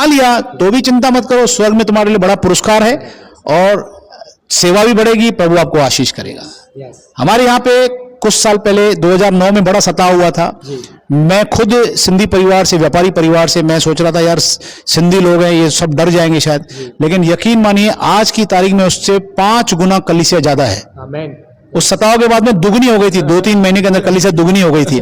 लिया तो भी चिंता मत करो, स्वर्ग में तुम्हारे लिए बड़ा पुरस्कार है और सेवा भी बढ़ेगी, प्रभु आपको आशीष करेगा। हमारे यहाँ पे कुछ साल पहले 2009 में बड़ा सताव हुआ था। मैं खुद सिंधी परिवार से, व्यापारी परिवार से, मैं सोच रहा था यार सिंधी लोग हैं, ये सब डर जाएंगे शायद, लेकिन यकीन मानिए आज की तारीख में उससे 5 गुना कलीसिया ज्यादा है। आमीन। उस सताव के बाद में दुगनी हो गई थी, 2-3 महीने के अंदर कलीसिया दुगनी हो गई थी।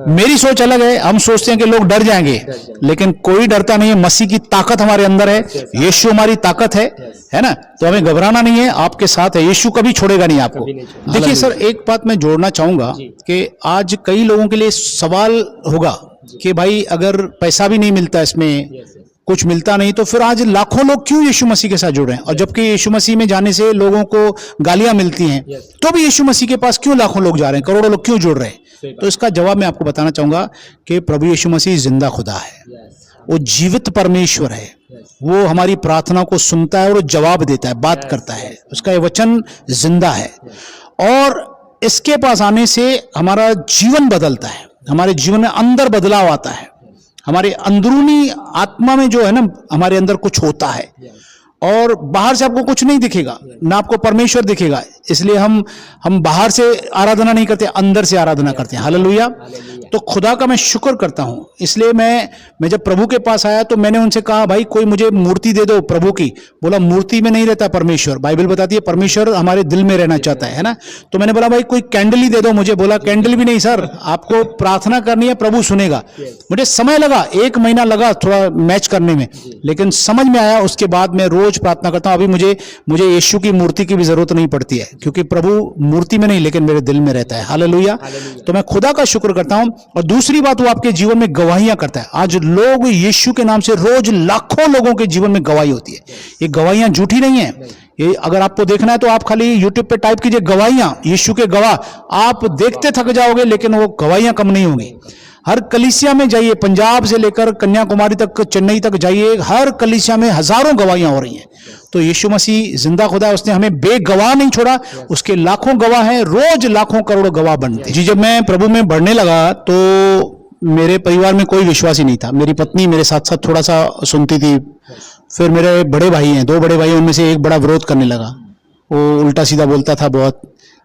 मेरी सोच अलग है, हम सोचते हैं कि लोग डर जाएंगे, लेकिन कोई डरता नहीं है। मसीह की ताकत हमारे अंदर है, यीशु हमारी ताकत है ना, तो हमें घबराना नहीं है, आपके साथ है, यीशु कभी छोड़ेगा नहीं आपको। देखिए सर, एक बात मैं जोड़ना चाहूंगा कि आज कई लोगों के लिए सवाल होगा कि भाई अगर पैसा भी नहीं मिलता, इसमें कुछ मिलता नहीं, तो फिर आज लाखों लोग क्यों यीशु मसीह के साथ जुड़ रहे हैं? और जबकि यीशु मसीह में जाने से लोगों को गालियां मिलती हैं, तो भी यीशु मसीह के पास क्यों लाखों लोग जा रहे हैं, करोड़ों लोग क्यों जुड़ रहे हैं? तो इसका जवाब मैं आपको बताना चाहूंगा कि प्रभु यीशु मसीह जिंदा खुदा है, वो जीवित परमेश्वर है, वो हमारी प्रार्थना को सुनता है और वो जवाब देता है, बात करता है, उसका ये वचन जिंदा है। और इसके पास आने से हमारा जीवन बदलता है, हमारे जीवन में अंदर बदलाव आता है, हमारे अंदरूनी आत्मा में जो है ना, हमारे अंदर कुछ होता है और बाहर से आपको कुछ नहीं दिखेगा, ना आपको परमेश्वर दिखेगा। इसलिए हम बाहर से आराधना नहीं करते, अंदर से आराधना करते हैं। हालेलुया। तो खुदा का मैं शुक्र करता हूं। इसलिए मैं जब प्रभु के पास आया तो मैंने उनसे कहा, भाई कोई मुझे मूर्ति दे दो प्रभु की। बोला मूर्ति में नहीं रहता परमेश्वर, बाइबल बताती है परमेश्वर हमारे दिल में रहना चाहता है ना। तो मैंने बोला भाई कोई कैंडल ही दे दो मुझे। बोला कैंडल भी नहीं सर, आपको प्रार्थना करनी है, प्रभु सुनेगा। मुझे समय लगा, 1 महीना लगा थोड़ा मैच करने में, लेकिन समझ में आया। उसके बाद मैं रोज प्रार्थना करता हूं। अभी मुझे यीशु की मूर्ति की भी जरूरत नहीं पड़ती है, क्योंकि प्रभु मूर्ति में नहीं लेकिन मेरे दिल में रहता है। हालेलुया। तो मैं खुदा का शुक्र करता हूं। और दूसरी बात, वो आपके जीवन में गवाहियां करता है। आज लोग यीशु के नाम से रोज लाखों लोगों के जीवन में गवाही होती है। ये गवाहियां झूठी नहीं है। ये अगर आपको देखना है तो आप खाली YouTube पे टाइप कीजिए गवाहियां, यीशु के गवाह, आप देखते थक जाओगे, लेकिन वो गवाहियां कम नहीं होंगी। हर कलीसिया में जाइए, पंजाब से लेकर कन्याकुमारी तक, चेन्नई तक जाइए, हर कलीसिया में हजारों गवाहियां हो रही हैं। तो यीशु मसीह जिंदा खुदा है, उसने हमें बेगवाह नहीं छोड़ा, उसके लाखों गवाह हैं, रोज लाखों करोड़ों गवाह बनते। जी, जब मैं प्रभु में बढ़ने लगा तो मेरे परिवार में कोई विश्वासी नहीं था। मेरी पत्नी मेरे साथ साथ थोड़ा सा सुनती थी। फिर मेरे बड़े भाई हैं, 2 बड़े भाई, उनमें से एक बड़ा विरोध करने लगा, वो उल्टा सीधा बोलता था बहुत,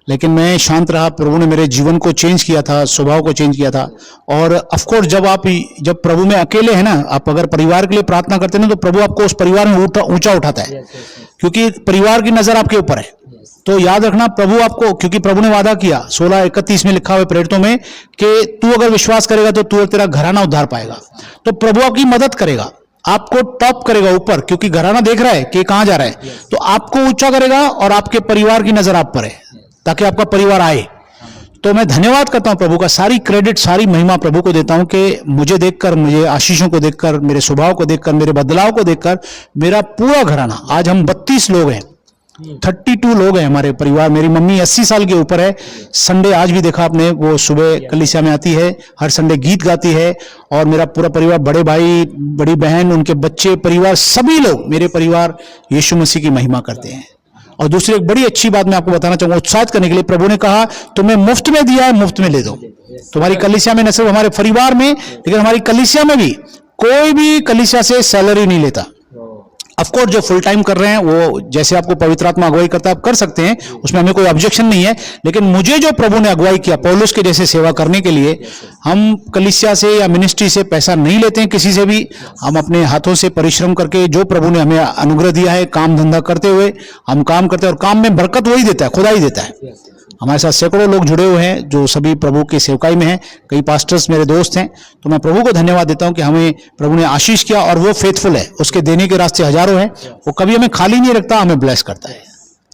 लेकिन मैं शांत रहा। प्रभु ने मेरे जीवन को चेंज किया था, स्वभाव को चेंज किया था। और ऑफ कोर्स जब प्रभु में अकेले है ना, आप अगर परिवार के लिए प्रार्थना करते हैं ना, तो प्रभु आपको उस परिवार में ऊंचा उठाता है, क्योंकि परिवार की नजर आपके ऊपर है। तो याद रखना, प्रभु आपको, क्योंकि प्रभु ने वादा किया 16:31 में लिखा हुआ प्रेरितों में कि तू अगर विश्वास करेगा तो तू और तेरा घराना उद्धार पाएगा। तो प्रभु आपकी मदद करेगा, आपको टॉप करेगा ऊपर, क्योंकि घराना देख रहा है कि कहां जा रहा है, तो आपको ऊंचा करेगा और आपके परिवार की नजर आप पर है, ताकि आपका परिवार आए। तो मैं धन्यवाद करता हूं प्रभु का, सारी क्रेडिट, सारी महिमा प्रभु को देता हूं कि मुझे देखकर, मुझे आशीषों को देखकर, मेरे स्वभाव को देखकर, मेरे बदलाव को देखकर मेरा पूरा घराना, आज हम 32 लोग हैं, 32 लोग हैं हमारे परिवार। मेरी मम्मी 80 साल के ऊपर है। संडे आज भी देखा आपने, वो सुबह कलीसिया में आती है, हर संडे गीत गाती है। और मेरा पूरा परिवार, बड़े भाई, बड़ी बहन, उनके बच्चे, परिवार, सभी लोग, मेरे परिवार यीशु मसीह की महिमा करते हैं। और दूसरी एक बड़ी अच्छी बात मैं आपको बताना चाहूंगा, उत्साहित करने के लिए, प्रभु ने कहा तुम्हें मुफ्त में दिया है, मुफ्त में ले दो। तुम्हारी कलीसिया में, न सिर्फ हमारे परिवार में, लेकिन हमारी कलीसिया में भी कोई भी कलीसिया से सैलरी नहीं लेता। ऑफकोर्स जो फुल टाइम कर रहे हैं वो जैसे आपको पवित्र आत्मा अगुवाई करता है आप कर सकते हैं, उसमें हमें कोई ऑब्जेक्शन नहीं है। लेकिन मुझे जो प्रभु ने अगुवाई किया पौलुस के जैसे सेवा करने के लिए, हम कलीसिया से या मिनिस्ट्री से पैसा नहीं लेते हैं, किसी से भी। हम अपने हाथों से परिश्रम करके, जो प्रभु ने हमें अनुग्रह दिया है, काम धंधा करते हुए हम काम करते हैं। और काम में बरकत वही देता है, खुदा ही देता है। हमारे साथ सैकड़ों लोग जुड़े हुए हैं जो सभी प्रभु की सेवकाई में हैं। कई पास्टर्स मेरे दोस्त हैं। तो मैं प्रभु को धन्यवाद देता हूं कि हमें प्रभु ने आशीष किया, और वो फेथफुल है, उसके देने के रास्ते हजारों हैं। वो कभी हमें खाली नहीं रखता, हमें ब्लेस करता है।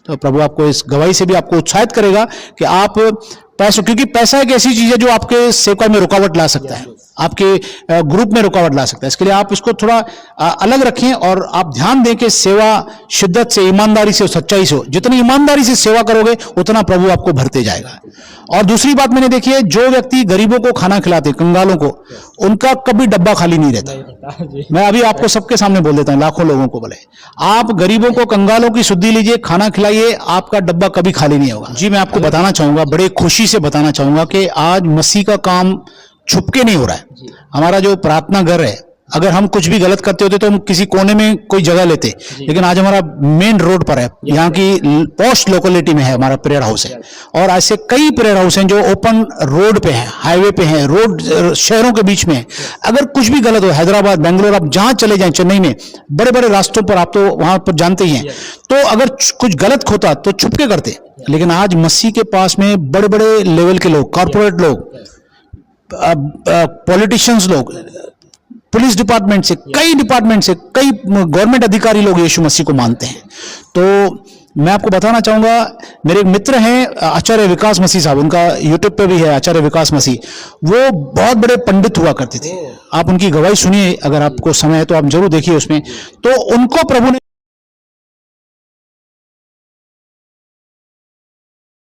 तो प्रभु आपको इस गवाही से भी आपको उत्साहित करेगा कि आप पैसों, क्योंकि पैसा एक ऐसी चीज है जो आपके सेवकाई में रुकावट ला सकता है, आपके ग्रुप में रुकावट ला सकता है। इसके लिए आप इसको थोड़ा अलग रखें और आप ध्यान दें कि सेवा शिद्दत से, ईमानदारी से, सच्चाई से हो। जितनी ईमानदारी से सेवा करोगे उतना प्रभु आपको भरते जाएगा। और दूसरी बात मैंने देखी है, जो व्यक्ति गरीबों को खाना खिलाते, कंगालों को, उनका कभी डब्बा खाली नहीं रहता। मैं अभी आपको सबके सामने बोल देता हूं, लाखों लोगों को बोले, आप गरीबों को, कंगालों की सुद्धि लीजिए, खाना खिलाइए, आपका डब्बा कभी खाली नहीं होगा। जी, मैं आपको बताना चाहूंगा, बड़े खुशी से बताना चाहूंगा कि आज मसीह का काम छुपके नहीं हो रहा है। हमारा जो प्रार्थना घर है, अगर हम कुछ भी गलत करते होते तो हम किसी कोने में कोई जगह लेते, लेकिन आज हमारा मेन रोड पर है, यहाँ की पोस्ट लोकेलिटी में है हमारा प्रेयर हाउस है। और ऐसे कई प्रेयर हाउस हैं जो ओपन रोड पे हैं, हाईवे पे हैं, रोड शहरों के बीच में है। अगर कुछ भी गलत हो, हैदराबाद, बेंगलोर, आप जहां चले जाएं, चेन्नई में बड़े बड़े रास्तों पर, आप तो वहां पर जानते ही हैं, तो अगर कुछ गलत होता तो चुपके करते। लेकिन आज मसीह के पास में बड़े बड़े लेवल के लोग, कॉर्पोरेट लोग, पॉलिटिशियंस लोग, पुलिस डिपार्टमेंट से, कई डिपार्टमेंट से, कई गवर्नमेंट अधिकारी लोग यीशु मसीह को मानते हैं। तो मैं आपको बताना चाहूंगा, मेरे एक मित्र हैं आचार्य विकास मसीह साहब, उनका यूट्यूब पे भी है आचार्य विकास मसीह, वो बहुत बड़े पंडित हुआ करते थे। आप उनकी गवाही सुनिए, अगर आपको समय है तो आप जरूर देखिए उसमें। तो उनको प्रभु ने